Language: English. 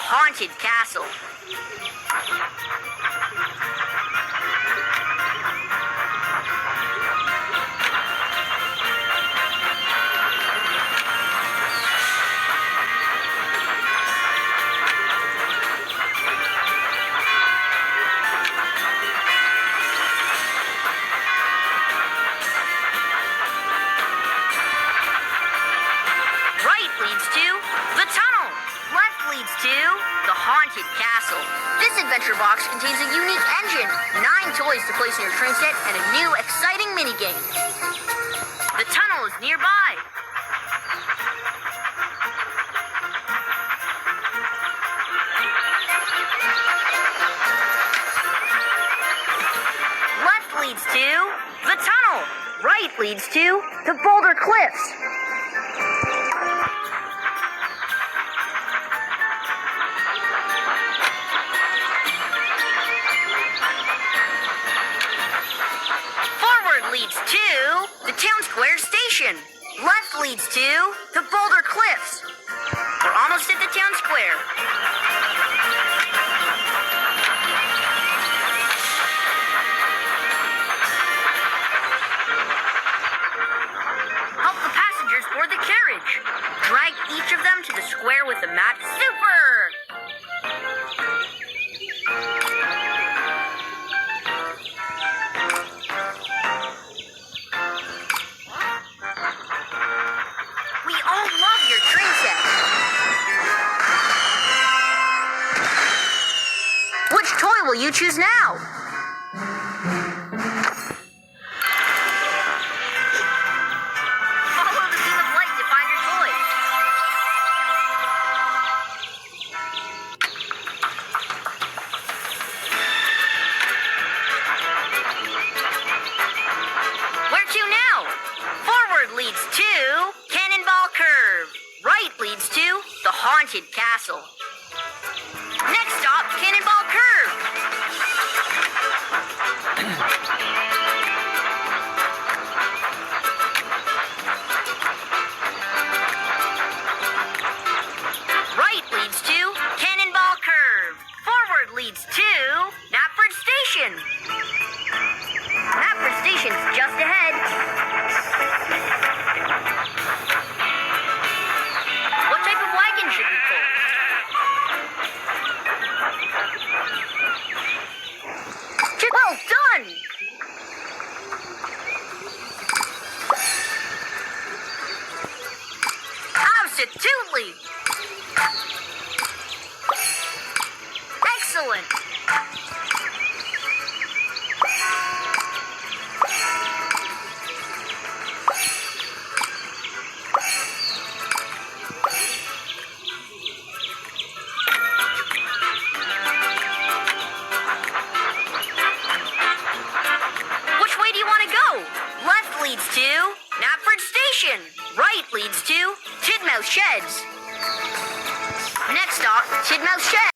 haunted castle. Right leads to the tunnel. Left leads to the haunted castle. This adventure box contains a unique engine, 9 toys to place in your train set, and a new exciting minigame. The tunnel is nearby. Left leads to the tunnel. Right leads to the boulder cliffs. Leads to the town square station. Left leads to the boulder cliffs. We're almost at the town square. Help the passengers board the carriage. Drag each of them to the square with the map. Super! Which toy will you choose now? Follow the beam of light to find your toy. Where to now? Forward leads to Cannonball Curve. Right leads to the haunted castle. Next stop, Cannonball Curve. Right leads to Cannonball Curve. Forward leads to Knapford Station. Knapford Station's just ahead. What type of wagon should we pull? Well done! Absolutely! Excellent! Leads to Knapford Station. Right leads to Tidmouth Sheds. Next stop, Tidmouth Sheds.